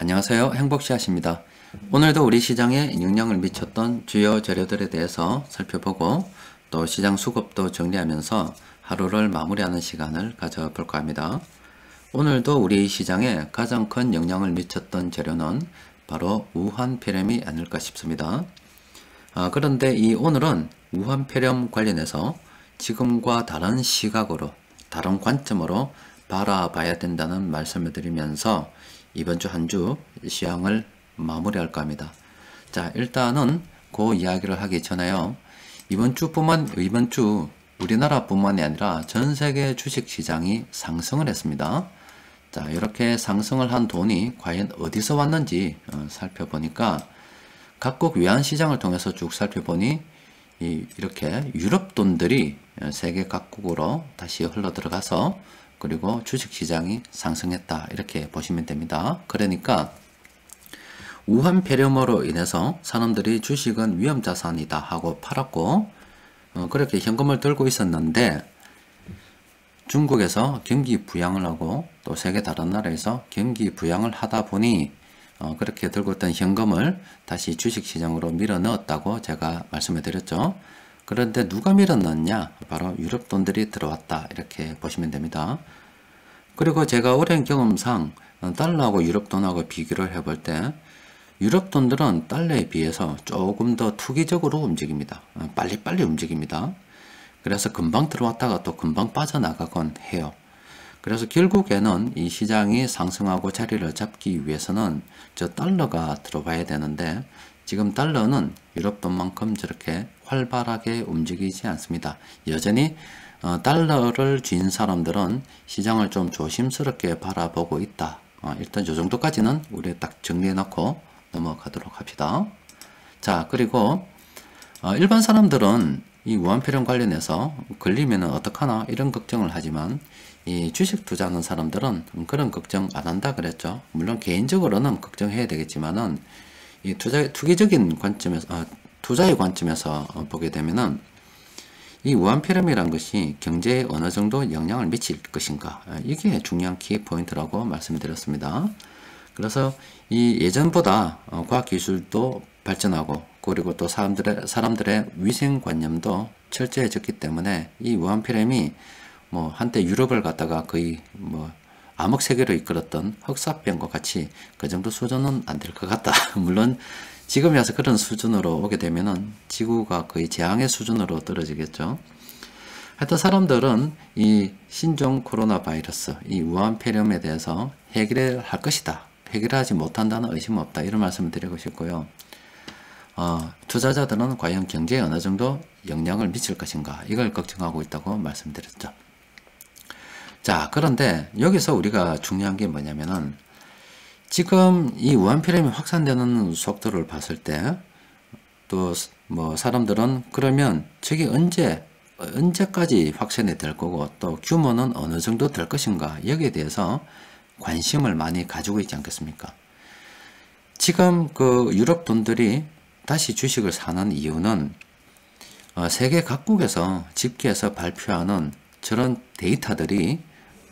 안녕하세요. 행복씨앗입니다. 오늘도 우리 시장에 영향을 미쳤던 주요 재료들에 대해서 살펴보고 또 시장 수급도 정리하면서 하루를 마무리하는 시간을 가져볼까 합니다. 오늘도 우리 시장에 가장 큰 영향을 미쳤던 재료는 바로 우한폐렴이 아닐까 싶습니다. 그런데 오늘은 우한폐렴 관련해서 지금과 다른 시각으로, 다른 관점으로 바라봐야 된다는 말씀을 드리면서 이번 주 한 주 시황을 마무리할까 합니다. 자, 일단은 그 이야기를 하기 전에요. 이번 주 우리나라뿐만이 아니라 전 세계 주식 시장이 상승을 했습니다. 자, 이렇게 상승을 한 돈이 과연 어디서 왔는지 살펴보니까 각국 외환 시장을 통해서 쭉 살펴보니 이렇게 유럽 돈들이 세계 각국으로 다시 흘러 들어가서 그리고 주식시장이 상승했다 이렇게 보시면 됩니다. 그러니까 우한폐렴으로 인해서 사람들이 주식은 위험자산이다 하고 팔았고 그렇게 현금을 들고 있었는데 중국에서 경기 부양을 하고 또 세계 다른 나라에서 경기 부양을 하다 보니 그렇게 들고 있던 현금을 다시 주식시장으로 밀어 넣었다고 제가 말씀을 드렸죠. 그런데 누가 밀어 넣었냐? 바로 유럽 돈들이 들어왔다 이렇게 보시면 됩니다. 그리고 제가 오랜 경험상 달러하고 유럽 돈하고 비교를 해볼 때 유럽 돈들은 달러에 비해서 조금 더 투기적으로 움직입니다. 빨리빨리 움직입니다. 그래서 금방 들어왔다가 또 금방 빠져나가곤 해요. 그래서 결국에는 이 시장이 상승하고 자리를 잡기 위해서는 저 달러가 들어와야 되는데 지금 달러는 유럽 돈만큼 저렇게 활발하게 움직이지 않습니다. 여전히 달러를 쥔 사람들은 시장을 좀 조심스럽게 바라보고 있다. 일단 이 정도까지는 우리 딱 정리해 놓고 넘어가도록 합시다. 자, 그리고 일반 사람들은 이 우한폐렴 관련해서 걸리면 어떡하나 이런 걱정을 하지만 이 주식 투자하는 사람들은 그런 걱정 안 한다 그랬죠. 물론 개인적으로는 걱정해야 되겠지만은 이 투기적인 관점에서 투자의 관점에서 보게 되면은 이 우한폐렴이란 것이 경제에 어느 정도 영향을 미칠 것인가 이게 중요한 키포인트라고 말씀드렸습니다. 그래서 이 예전보다 과학기술도 발전하고 그리고 또 사람들의 위생관념도 철저해졌기 때문에 이 우한폐렴이 한때 유럽을 갖다가 거의 암흑 세계로 이끌었던 흑사병과 같이 그 정도 수준은 안 될 것 같다. 물론 지금에 와서 그런 수준으로 오게 되면은 지구가 거의 재앙의 수준으로 떨어지겠죠. 하여튼 사람들은 이 신종 코로나 바이러스, 이 우한폐렴에 대해서 해결을 할 것이다. 해결하지 못한다는 의심 없다. 이런 말씀을 드리고 싶고요. 투자자들은 과연 경제에 어느 정도 영향을 미칠 것인가 이걸 걱정하고 있다고 말씀드렸죠. 자, 그런데 여기서 우리가 중요한 게 뭐냐면은 지금 이 우한폐렴이 확산되는 속도를 봤을 때 또 사람들은 그러면 저게 언제까지 확산이 될 거고 또 규모는 어느 정도 될 것인가 여기에 대해서 관심을 많이 가지고 있지 않겠습니까? 지금 그 유럽 돈들이 다시 주식을 사는 이유는 세계 각국에서 집계해서 발표하는 저런 데이터들이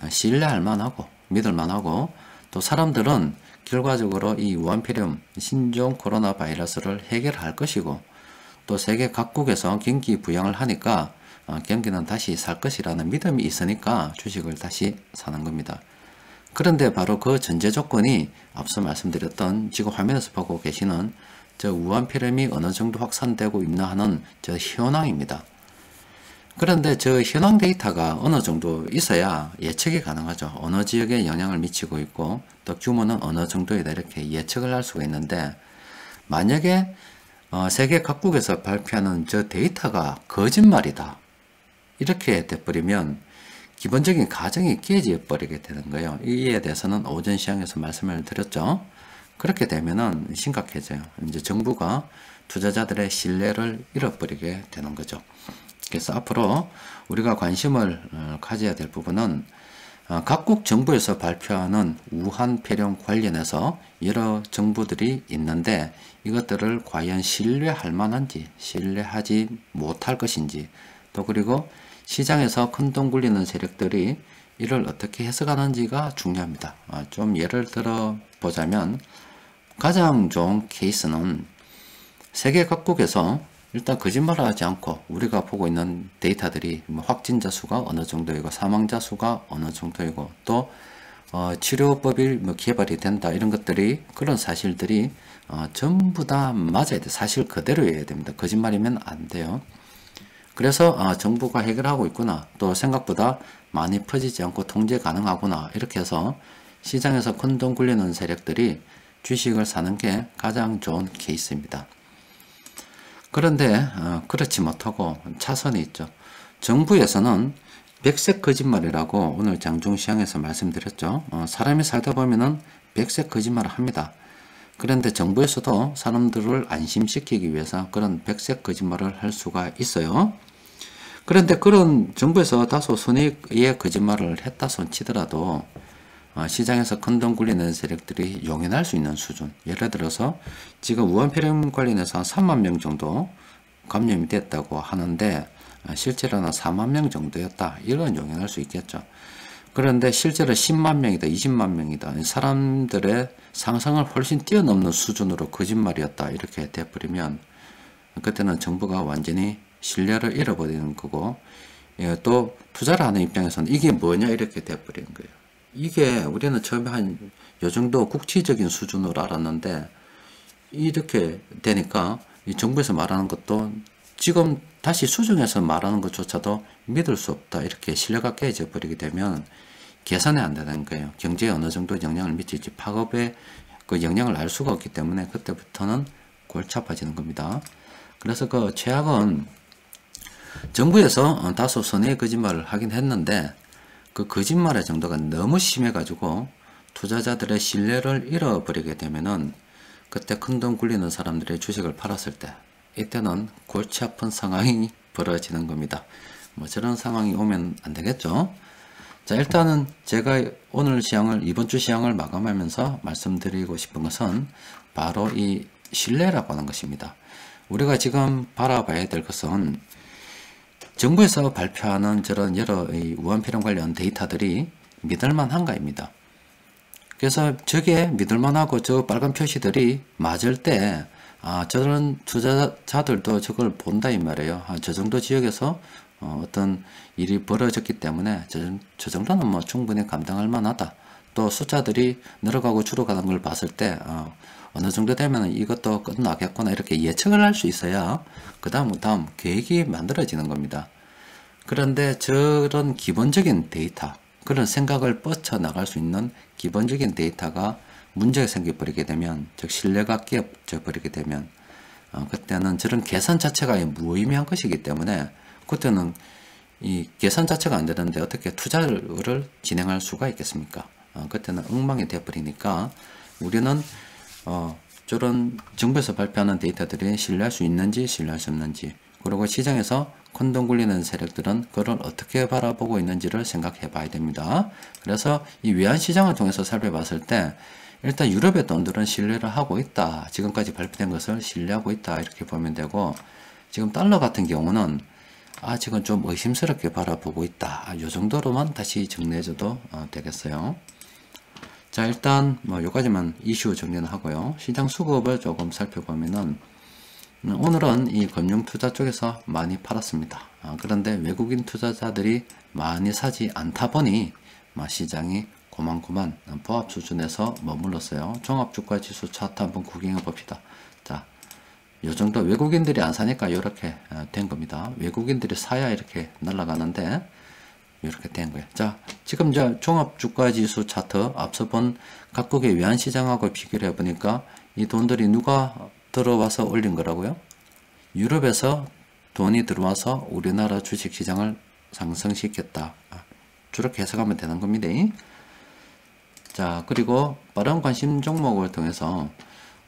신뢰할 만하고 믿을 만하고 또 사람들은 결과적으로 이 우한폐렴 신종 코로나 바이러스를 해결할 것이고 또 세계 각국에서 경기 부양을 하니까 경기는 다시 살 것이라는 믿음이 있으니까 주식을 다시 사는 겁니다. 그런데 바로 그 전제 조건이 앞서 말씀드렸던 지금 화면에서 보고 계시는 저 우한폐렴이 어느 정도 확산되고 있나 하는 저 현황입니다. 그런데 저 현황 데이터가 어느 정도 있어야 예측이 가능하죠. 어느 지역에 영향을 미치고 있고 또 규모는 어느 정도이다 이렇게 예측을 할 수가 있는데 만약에 세계 각국에서 발표하는 저 데이터가 거짓말이다 이렇게 돼버리면 기본적인 가정이 깨져 버리게 되는 거예요. 이에 대해서는 오전 시장에서 말씀을 드렸죠. 그렇게 되면은 심각해져요. 이제 정부가 투자자들의 신뢰를 잃어버리게 되는 거죠. 그래서 앞으로 우리가 관심을 가져야 될 부분은 각국 정부에서 발표하는 우한폐렴 관련해서 여러 정보들이 있는데 이것들을 과연 신뢰할 만한지 신뢰하지 못할 것인지 또 그리고 시장에서 큰돈 굴리는 세력들이 이를 어떻게 해석하는지가 중요합니다. 좀 예를 들어 보자면 가장 좋은 케이스는 세계 각국에서 일단 거짓말을 하지 않고 우리가 보고 있는 데이터들이 확진자 수가 어느 정도이고 사망자 수가 어느 정도이고 또 치료법이 개발이 된다 이런 것들이 그런 사실들이 전부 다 맞아야 돼. 사실 그대로여야 됩니다. 거짓말이면 안 돼요. 그래서 정부가 해결하고 있구나, 또 생각보다 많이 퍼지지 않고 통제 가능하구나, 이렇게 해서 시장에서 큰 돈 굴리는 세력들이 주식을 사는 게 가장 좋은 케이스입니다. 그런데 그렇지 못하고 차선이 있죠. 정부에서는 백색 거짓말이라고 오늘 장중시장에서 말씀드렸죠. 사람이 살다 보면은 백색 거짓말을 합니다. 그런데 정부에서도 사람들을 안심시키기 위해서 그런 백색 거짓말을 할 수가 있어요. 그런데 그런 정부에서 다소 선의의 거짓말을 했다 손 치더라도 시장에서 큰 돈 굴리는 세력들이 용인할 수 있는 수준, 예를 들어서 지금 우한폐렴 관련해서 한 3만 명 정도 감염이 됐다고 하는데 실제로는 4만 명 정도였다, 이런 용인할 수 있겠죠. 그런데 실제로 10만 명이다 20만 명이다 사람들의 상상을 훨씬 뛰어넘는 수준으로 거짓말이었다 이렇게 돼버리면 그때는 정부가 완전히 신뢰를 잃어버리는 거고, 또 투자를 하는 입장에서는 이게 뭐냐 이렇게 돼버리는 거예요. 이게 우리는 처음에 한 요 정도 국치적인 수준으로 알았는데 이렇게 되니까 이 정부에서 말하는 것도 지금 다시 수정해서 말하는 것조차도 믿을 수 없다, 이렇게 신뢰가 깨져 버리게 되면 계산이 안 되는 거예요. 경제에 어느 정도 영향을 미칠지 파급에 그 영향을 알 수가 없기 때문에 그때부터는 골치 아파지는 겁니다. 그래서 그 최악은 정부에서 다소 선의의 거짓말을 하긴 했는데 그 거짓말의 정도가 너무 심해 가지고 투자자들의 신뢰를 잃어버리게 되면은 그때 큰돈 굴리는 사람들의 주식을 팔았을 때 이때는 골치 아픈 상황이 벌어지는 겁니다. 뭐 저런 상황이 오면 안 되겠죠. 자, 일단은 제가 오늘 시장을, 이번 주 시장을 마감하면서 말씀드리고 싶은 것은 바로 이 신뢰라고 하는 것입니다. 우리가 지금 바라봐야 될 것은 정부에서 발표하는 저런 여러 우한폐렴 관련 데이터들이 믿을만한가입니다. 그래서 저게 믿을만하고 저 빨간 표시들이 맞을 때 저런 투자자들도 저걸 본다 이 말이에요. 저 정도 지역에서 어떤 일이 벌어졌기 때문에 저 정도는 뭐 충분히 감당할 만하다. 또 숫자들이 늘어가고 줄어가는 걸 봤을 때 어느 정도 되면 이것도 끝나겠구나, 이렇게 예측을 할 수 있어야 그 다음 계획이 만들어지는 겁니다. 그런데 저런 기본적인 데이터, 그런 생각을 뻗쳐나갈 수 있는 기본적인 데이터가 문제가 생겨버리게 되면, 즉 신뢰가 깨져 버리게 되면 그때는 저런 계산 자체가 무의미한 것이기 때문에 그때는 이 계산 자체가 안 되는데 어떻게 투자를 진행할 수가 있겠습니까? 그때는 엉망이 되어버리니까 우리는 저런 정부에서 발표하는 데이터들이 신뢰할 수 있는지 신뢰할 수 없는지, 그리고 시장에서 큰돈 굴리는 세력들은 그걸 어떻게 바라보고 있는지를 생각해 봐야 됩니다. 그래서 이 외환시장을 통해서 살펴봤을 때 일단 유럽의 돈들은 신뢰를 하고 있다, 지금까지 발표된 것을 신뢰하고 있다, 이렇게 보면 되고, 지금 달러 같은 경우는 아직은 좀 의심스럽게 바라보고 있다, 요 정도로만 다시 정리해줘도 되겠어요. 자, 일단 뭐 요까지만 이슈 정리는 하고요. 시장 수급을 조금 살펴보면은 오늘은 이 금융투자 쪽에서 많이 팔았습니다. 그런데 외국인 투자자들이 많이 사지 않다 보니 시장이 고만고만 보합 수준에서 머물렀어요. 종합주가지수 차트 한번 구경해 봅시다. 자, 요 정도 외국인들이 안 사니까 이렇게 된 겁니다. 외국인들이 사야 이렇게 날아가는데 이렇게 된 거예요. 자, 지금 저 종합주가지수 차트 앞서 본 각국의 외환시장하고 비교를 해보니까 이 돈들이 누가 들어와서 올린 거라고요? 유럽에서 돈이 들어와서 우리나라 주식시장을 상승시켰다. 저렇게 해석하면 되는 겁니다. 자, 그리고 빠른 관심 종목을 통해서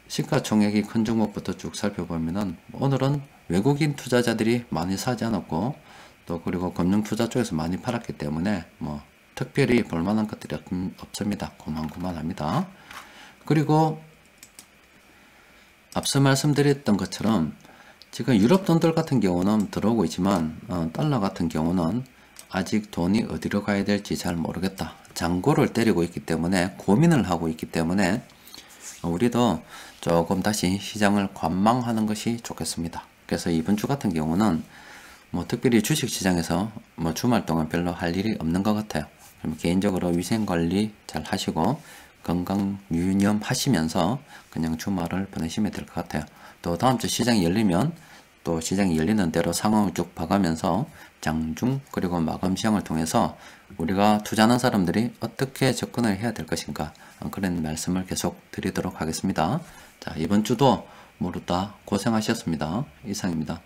시가총액이 큰 종목부터 쭉 살펴보면은 오늘은 외국인 투자자들이 많이 사지 않았고, 또 그리고 금융투자 쪽에서 많이 팔았기 때문에 뭐 특별히 볼만한 것들이 없습니다. 고만고만합니다. 그리고 앞서 말씀드렸던 것처럼 지금 유럽 돈들 같은 경우는 들어오고 있지만 달러 같은 경우는 아직 돈이 어디로 가야 될지 잘 모르겠다. 장고를 때리고 있기 때문에 고민을 하고 있기 때문에 우리도 조금 다시 시장을 관망하는 것이 좋겠습니다. 그래서 이번 주 같은 경우는 뭐 특별히 주식시장에서 뭐 주말 동안 별로 할 일이 없는 것 같아요. 그럼 개인적으로 위생관리 잘 하시고 건강 유념하시면서 그냥 주말을 보내시면 될 것 같아요. 또 다음 주 시장이 열리면 또 시장이 열리는 대로 상황을 쭉 봐가면서 장중 그리고 마감 시장을 통해서 우리가 투자하는 사람들이 어떻게 접근을 해야 될 것인가 그런 말씀을 계속 드리도록 하겠습니다. 자, 이번 주도 모두 다 고생하셨습니다. 이상입니다.